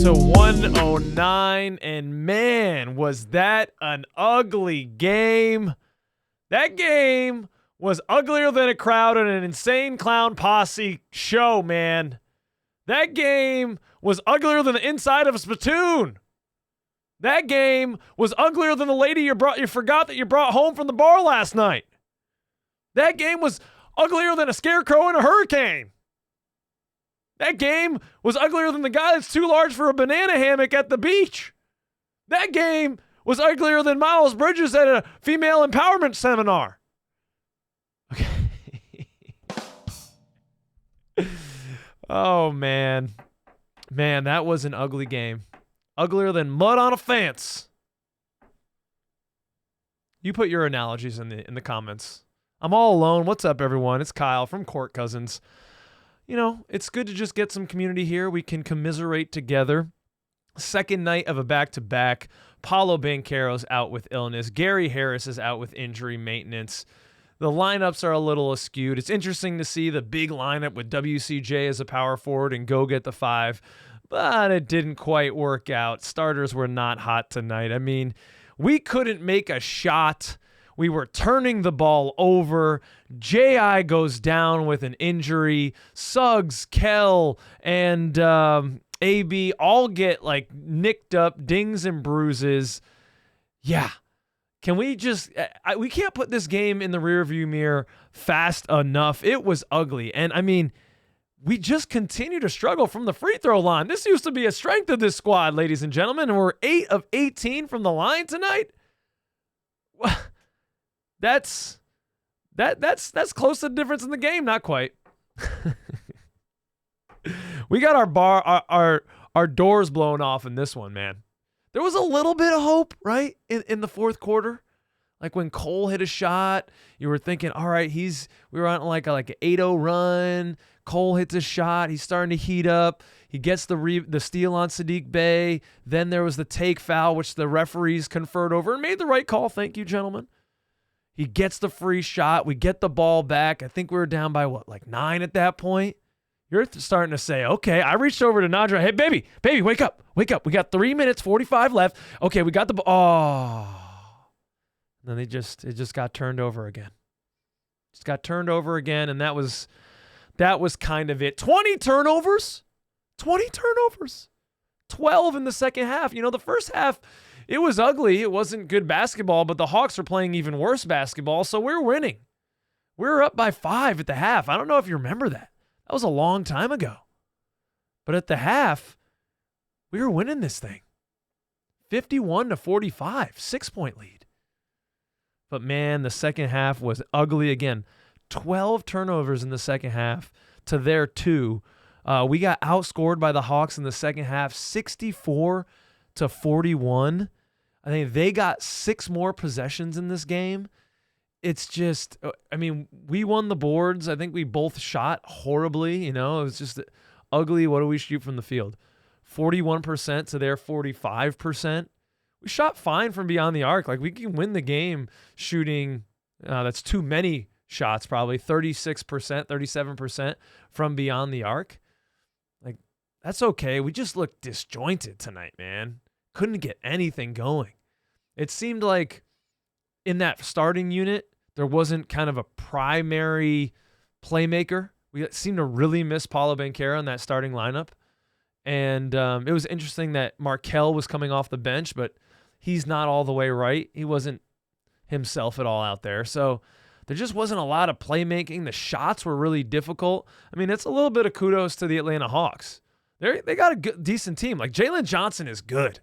to 109, and man, was that an ugly game. That game was uglier than a crowd at an Insane Clown Posse show, man. That game was uglier than the inside of a Splatoon. That game was uglier than the lady you forgot that you brought home from the bar last night. That game was uglier than a scarecrow in a hurricane. That game was uglier than the guy that's too large for a banana hammock at the beach. That game was uglier than Miles Bridges at a female empowerment seminar. Okay. Oh, man. Man, that was an ugly game. Uglier than mud on a fence. You put your analogies in the comments. I'm all alone. What's up, everyone? It's Kyle from Court Cousins. You know, it's good to just get some community here. We can commiserate together. Second night of a back-to-back. Paulo Banchero's out with illness. Gary Harris is out with injury maintenance. The lineups are a little askewed. It's interesting to see the big lineup with WCJ as a power forward and Goga at the 5, but it didn't quite work out. Starters were not hot tonight. I mean, we couldn't make a shot. We were turning the ball over. J.I. goes down with an injury. Suggs, Kell, and A.B. all get like nicked up, dings and bruises. Yeah. Can we just we can't put this game in the rearview mirror fast enough. It was ugly. And I mean, we just continue to struggle from the free throw line. This used to be a strength of this squad, ladies and gentlemen, and we're 8 of 18 from the line tonight. That's close to the difference in the game. Not quite. We got our doors blown off in this one, man. There was a little bit of hope, right, in the fourth quarter. Like when Cole hit a shot, you were thinking, all right, we were on like an 8-0 run. Cole hits a shot. He's starting to heat up. He gets the steal on Sadiq Bey. Then there was the take foul, which the referees conferred over and made the right call. Thank you, gentlemen. He gets the free shot. We get the ball back. I think we were down by, 9 at that point? You're starting to say, okay, I reached over to Nadra. Hey, baby, wake up. We got 3 minutes, 45 left. Okay, we got the ball. Oh. And then it just got turned over again. Just got turned over again, and that was kind of it. 20 turnovers. 12 in the second half. You know, the first half, it was ugly. It wasn't good basketball, but the Hawks were playing even worse basketball, so we're winning. We were up by 5 at the half. I don't know if you remember that. That was a long time ago. But at the half, we were winning this thing. 51-45, 6-point lead. But man, the second half was ugly again. 12 turnovers in the second half to their 2. We got outscored by the Hawks in the second half, 64-41. I think they got 6 more possessions in this game. It's just, I mean, we won the boards. I think we both shot horribly. You know, it was just ugly. What do we shoot from the field? 41% to their 45%. We shot fine from beyond the arc. Like, we can win the game shooting, that's too many shots probably, 36%, 37% from beyond the arc. Like, that's okay. We just looked disjointed tonight, man. Couldn't get anything going. It seemed like in that starting unit, there wasn't kind of a primary playmaker. We seemed to really miss Paulo Banchero in that starting lineup. And it was interesting that Markelle was coming off the bench, but he's not all the way right. He wasn't himself at all out there. So there just wasn't a lot of playmaking. The shots were really difficult. I mean, it's a little bit of kudos to the Atlanta Hawks. They got a decent team. Like, Jalen Johnson is good.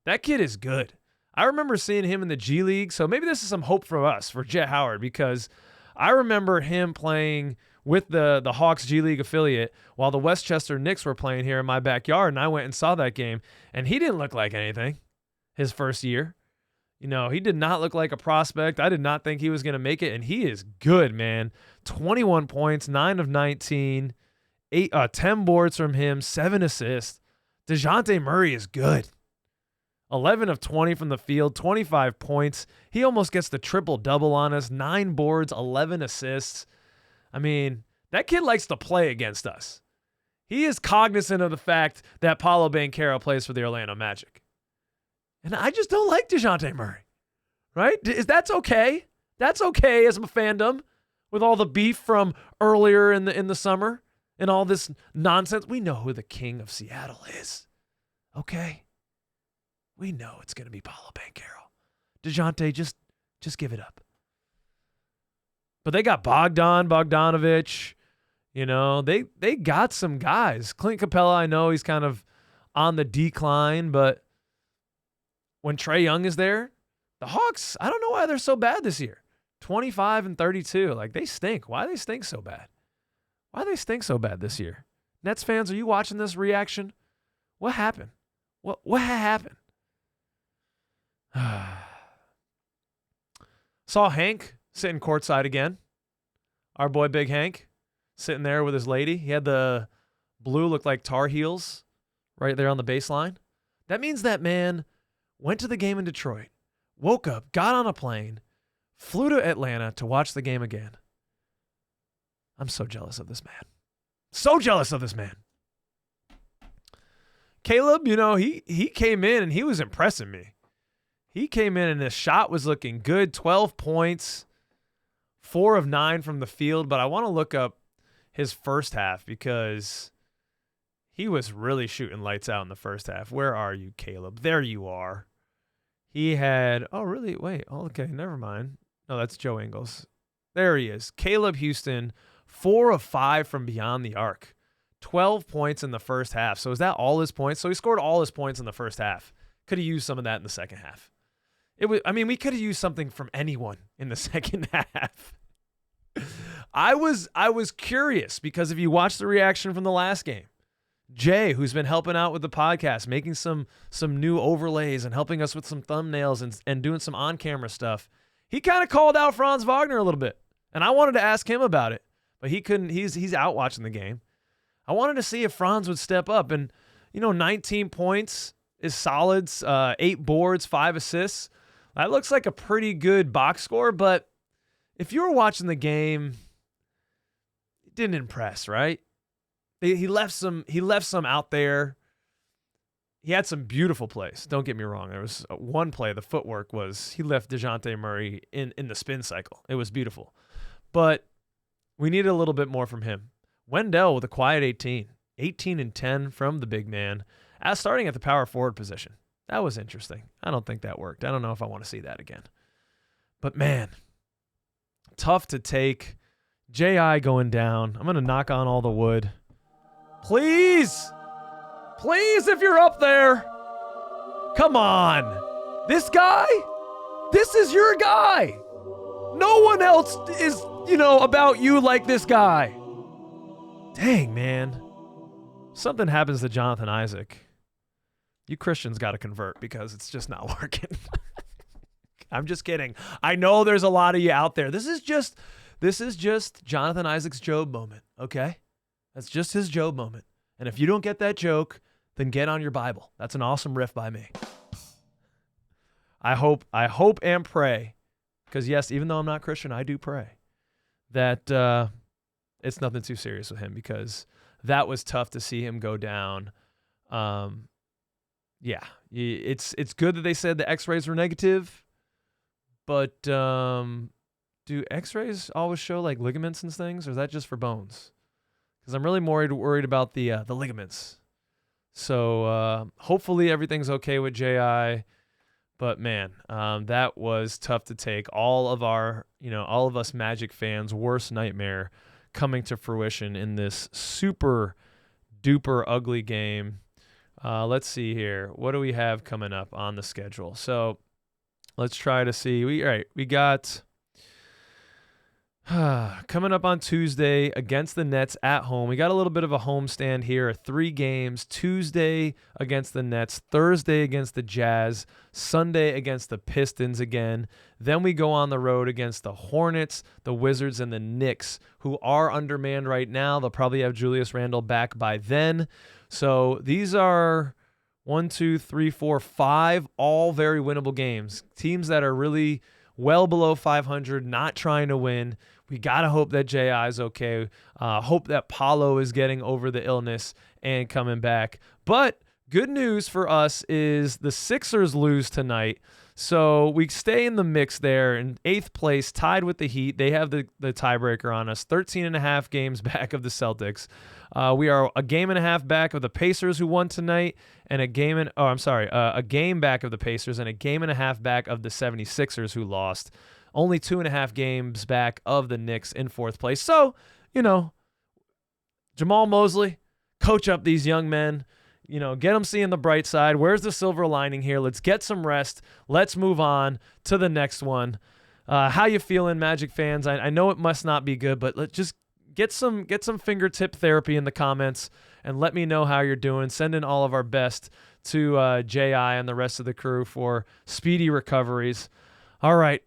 That kid is good. I remember seeing him in the G League, so maybe this is some hope for us, for Jet Howard, because I remember him playing with the Hawks G League affiliate while the Westchester Knicks were playing here in my backyard, and I went and saw that game, and he didn't look like anything his first year. You know, he did not look like a prospect. I did not think he was going to make it, and he is good, man. 21 points, 9 of 19, 10 boards from him, 7 assists. DeJounte Murray is good. 11 of 20 from the field, 25 points. He almost gets the triple-double on us, 9 boards, 11 assists. I mean, that kid likes to play against us. He is cognizant of the fact that Paolo Banchero plays for the Orlando Magic. And I just don't like DeJounte Murray, right? That's okay? That's okay as a fandom with all the beef from earlier in the summer and all this nonsense. We know who the king of Seattle is, okay? We know it's going to be Paolo Banchero. DeJounte, just give it up. But they got Bogdanovich. You know, they got some guys. Clint Capella, I know he's kind of on the decline, but when Trae Young is there, the Hawks, I don't know why they're so bad this year. 25-32. Like, they stink. Why do they stink so bad? Why do they stink so bad this year? Nets fans, are you watching this reaction? What happened? What happened? Saw Hank sitting courtside again. Our boy Big Hank sitting there with his lady. He had the blue look like Tar Heels right there on the baseline. That means that man went to the game in Detroit, woke up, got on a plane, flew to Atlanta to watch the game again. I'm so jealous of this man. So jealous of this man. Caleb, you know, he came in and he was impressing me. He came in and his shot was looking good. 12 points, 4 of 9 from the field. But I want to look up his first half because he was really shooting lights out in the first half. Where are you, Caleb? There you are. He had, oh, really? Wait, okay, never mind. No, that's Joe Ingles. There he is. Caleb Houston, 4 of 5 from beyond the arc. 12 points in the first half. So is that all his points? So he scored all his points in the first half. Could have used some of that in the second half. We could have used something from anyone in the second half. I was curious because if you watch the reaction from the last game, Jay, who's been helping out with the podcast, making some new overlays and helping us with some thumbnails and doing some on-camera stuff, he kind of called out Franz Wagner a little bit. And I wanted to ask him about it, but he couldn't. He's out watching the game. I wanted to see if Franz would step up. And, 19 points is solid, 8 boards, 5 assists. That looks like a pretty good box score, but if you were watching the game, it didn't impress, right? He left some out there. He had some beautiful plays. Don't get me wrong. There was one play, the footwork was, he left DeJounte Murray in the spin cycle. It was beautiful. But we needed a little bit more from him. Wendell with a quiet 18 and 10 from the big man, starting at the power forward position. That was interesting. I don't think that worked. I don't know if I want to see that again. But man, tough to take. J.I. going down. I'm going to knock on all the wood. Please, if you're up there, come on. This guy, this is your guy. No one else is, about you like this guy. Dang, man. Something happens to Jonathan Isaac. You Christians got to convert because it's just not working. I'm just kidding. I know there's a lot of you out there. This is just Jonathan Isaac's Job moment, okay? That's just his Job moment. And if you don't get that joke, then get on your Bible. That's an awesome riff by me. I hope and pray, because yes, even though I'm not Christian, I do pray that it's nothing too serious with him, because that was tough to see him go down. Yeah, it's good that they said the x-rays were negative, but do x-rays always show like ligaments and things, or is that just for bones? Because I'm really worried about the ligaments. So hopefully everything's okay with J.I., but man, that was tough to take. All of us Magic fans' worst nightmare coming to fruition in this super duper ugly game. Let's see here. What do we have coming up on the schedule? So let's try to see. We got coming up on Tuesday against the Nets at home. We got a little bit of a homestand here. 3 games. Tuesday against the Nets. Thursday against the Jazz. Sunday against the Pistons again. Then we go on the road against the Hornets, the Wizards, and the Knicks, who are undermanned right now. They'll probably have Julius Randle back by then. So these are 1, 2, 3, 4, 5, all very winnable games. Teams that are really well below 500, not trying to win. we got to hope that J.I. is okay. Hope that Paolo is getting over the illness and coming back. But good news for us is the Sixers lose tonight. So we stay in the mix there in 8th place, tied with the Heat. They have the tiebreaker on us, 13.5 games back of the Celtics. We are a game and a half back of the Pacers, who won tonight, and a game back of the Pacers and a game and a half back of the 76ers, who lost. Only 2.5 games back of the Knicks in 4th place. So, Jamal Mosley, coach up these young men. Get them seeing the bright side. Where's the silver lining here? Let's get some rest. Let's move on to the next one. How you feeling, Magic fans? I know it must not be good, but let's just get some fingertip therapy in the comments and let me know how you're doing. Send in all of our best to J.I. and the rest of the crew for speedy recoveries. All right.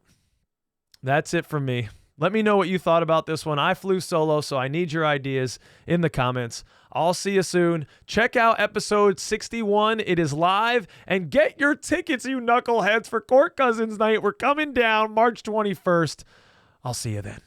That's it from me. Let me know what you thought about this one. I flew solo, so I need your ideas in the comments. I'll see you soon. Check out episode 61. It is live. And get your tickets, you knuckleheads, for Court Cousins Night. We're coming down March 21st. I'll see you then.